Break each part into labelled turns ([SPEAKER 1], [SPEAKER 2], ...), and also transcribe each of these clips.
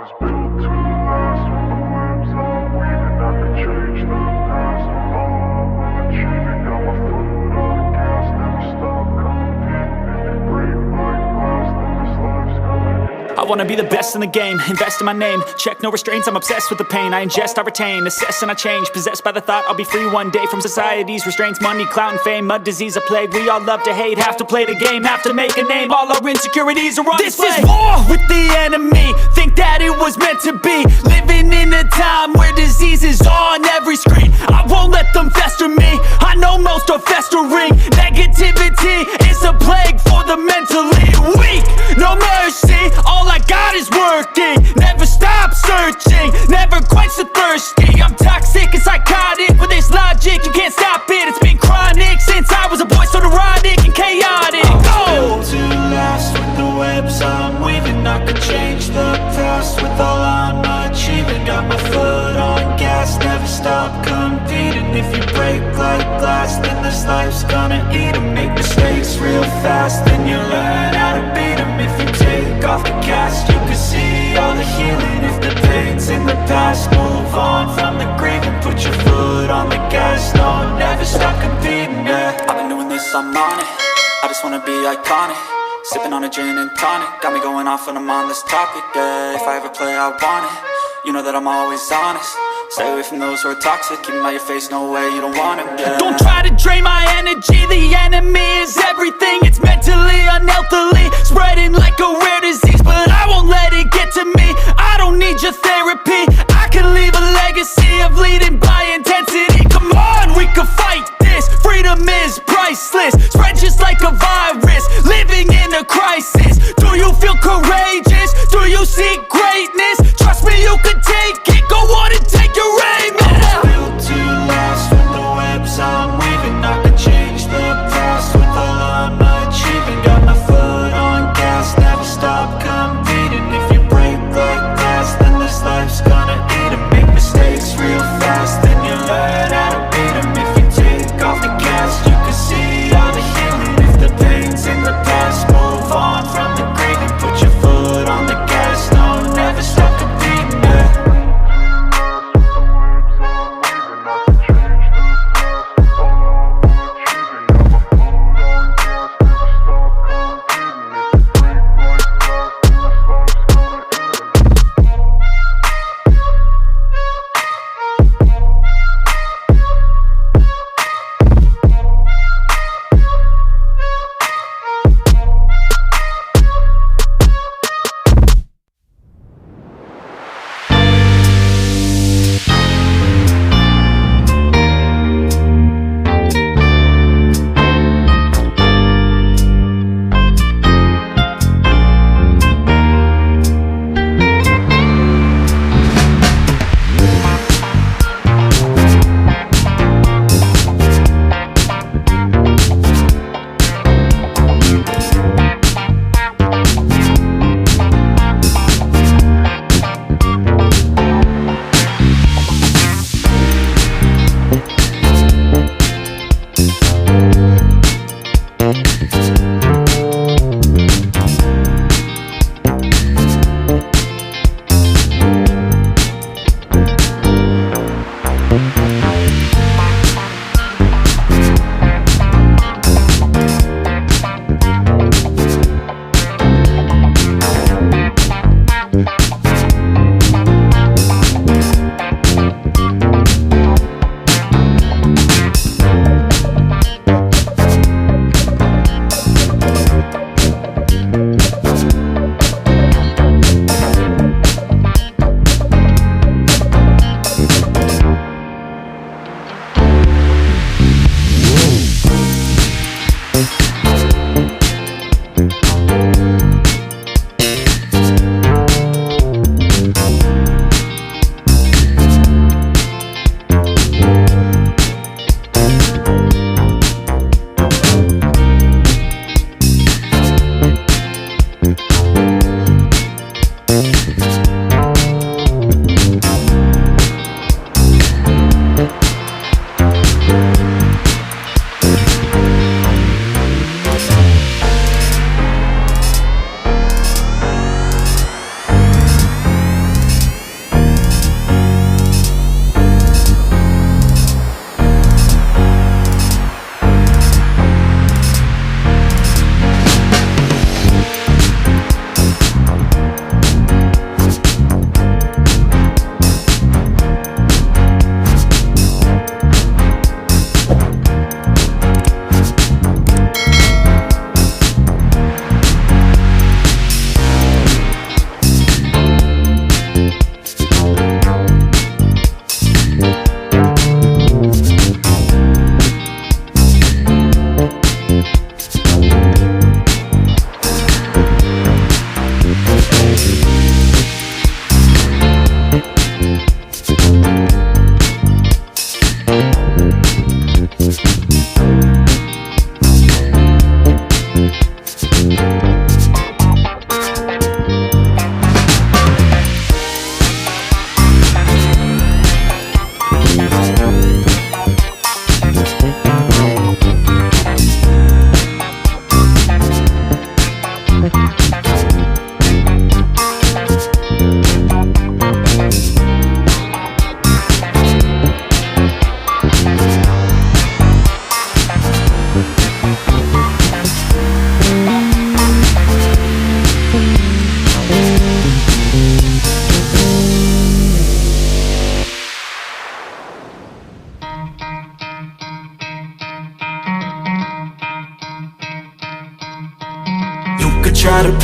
[SPEAKER 1] was built to last. With the webs I'm weaving, I could change the past. With all I'm achieving, got my foot on the gas. Never stop competing. If you break like glass, then this life's gonna end.
[SPEAKER 2] I wanna be the best in the game, invest in my name. Check no restraints, I'm obsessed with the pain. I ingest, I retain, assess and I change. Possessed by the thought I'll be free one day from society's restraints. Money, clout and fame, mud, disease, a plague. We all love to hate, have to play the game, have to make a name. All our insecurities are on display. This is war with the enemy, think that it was meant to be. Living in a time where disease is on every screen. I won't let them fester me, I know most are festering. Negativity is a plague for the mentally weak. No mercy, all I got is working. Never stop searching, never quench the thirsty. I'm toxic and psychotic, with this logic you can't stop it. It's been chronic since I was a boy, so neurotic and chaotic.
[SPEAKER 3] Built to last. With the webs I'm weaving, I could change the past. With all I'm achieving, got my foot on gas. Never stop competing. If you break like glass, then this life's gonna eat 'em. Make mistakes real fast, then you learn how to beat 'em. If you take off the cast, you can see all the healing. If the pain's in the past, move on from the grave and put your foot on the gas. No, never stop competing, yeah.
[SPEAKER 2] I've been doing this, I'm on it. I just wanna be iconic. Sipping on a gin and tonic, got me going off when I'm on this topic, yeah. If I ever play, I want it. You know that I'm always honest. Stay away from those who are toxic. Keep them out your face, no way, you don't want it, yeah. Don't try to drain my energy. The enemy is everything. It's mentally, unhealthily, spreading like a rare disease. But I won't let it get to me. I don't need your therapy. I can leave a legacy of leading by intensity. Come on, we can fight this. Freedom is priceless, spread just like a virus. Living in a crisis. Do you feel courageous? Do you seek greatness? Trust me, you can take it. Go on and take your aim, yeah.
[SPEAKER 3] I was built to last. With the webs I'm weaving, I could change the past. With all I'm achieving, got my foot on gas. Never stop competing. If you break like glass, then this life's gonna eat 'em. Make mistakes real fast, then you learn how to beat 'em. If you take off the cast, you can see all the healing. If the pain's in the past, move on from the grave and put your foot on the gas. No, never stop competing, yeah.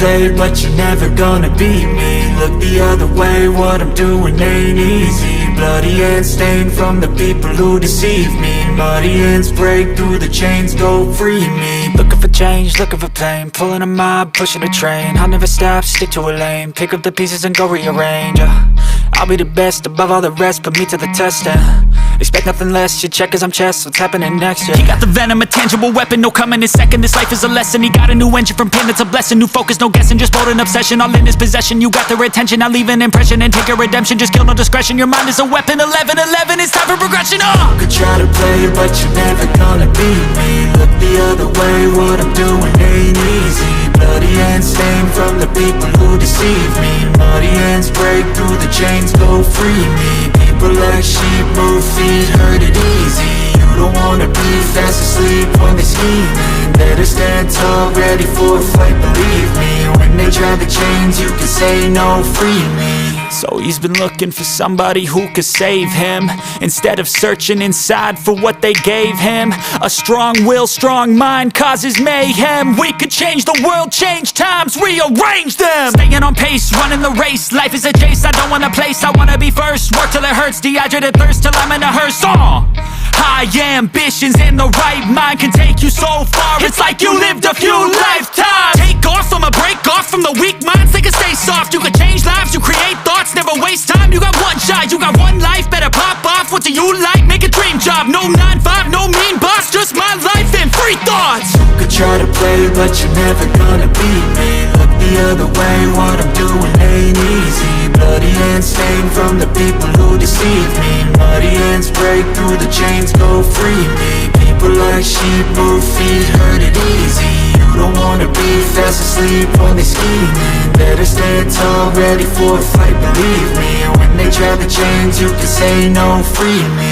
[SPEAKER 3] play, but you're never gonna beat me. Look the other way, what I'm doing ain't easy. Bloody hands stained from the people who deceive me. Muddy hands break through the chains, go free me.
[SPEAKER 2] Looking for change, looking for pain, pulling a mob, pushing a train. I'll never stop, stick to a lane, pick up the pieces and go rearrange. I'll be the best above all the rest, put me to the test and expect nothing less, your check as I'm chess, what's happening next, yeah. He got the venom, a tangible weapon, no coming in second. This life is a lesson, he got a new engine from pain, it's a blessing. New focus, no guessing, just bold and obsession, all in his possession. You got their attention, I'll leave an impression and take a redemption. Just kill, no discretion, your mind is a weapon. 11-11, it's time for progression,
[SPEAKER 3] You could try to play, but you're never gonna beat me. Look the other way, what I'm doing ain't easy. Bloody hands stained from the people who deceive me. Muddy hands break through the chains, go free me. People like sheep move feet, hurt it easy. You don't wanna be fast asleep when they scheming. Better stand tall, ready for a fight, believe me. When they try the chains, you can say no, free me.
[SPEAKER 2] So he's been looking for somebody who could save him, instead of searching inside for what they gave him. A strong will, strong mind causes mayhem. We could change the world, change times, rearrange them. Staying on pace, running the race. Life is a chase, I don't want a place, I wanna be first. Work till it hurts, dehydrated thirst till I'm in a hearse. High ambitions and the right mind can take you so far. It's like you lived a few lifetimes. Take off from a break off from the weak minds, they can stay soft. You can change lives, you create thoughts, never waste time. You got one shot, you got one life, better pop off. What do you like? Make a dream job. No 9-5, no mean boss, just my life and free thoughts.
[SPEAKER 3] You could try to play, but you're never gonna beat me. Look the other way, what I'm doing ain't easy. Bloody hands stained from the people who deceive me. Muddy hands break through the chains, go free me. People like sheep move feet, hurt it easy. You don't wanna be fast asleep when they scheming. Better stand tall, ready for a fight, believe me. When they try the chains, you can say no, free me.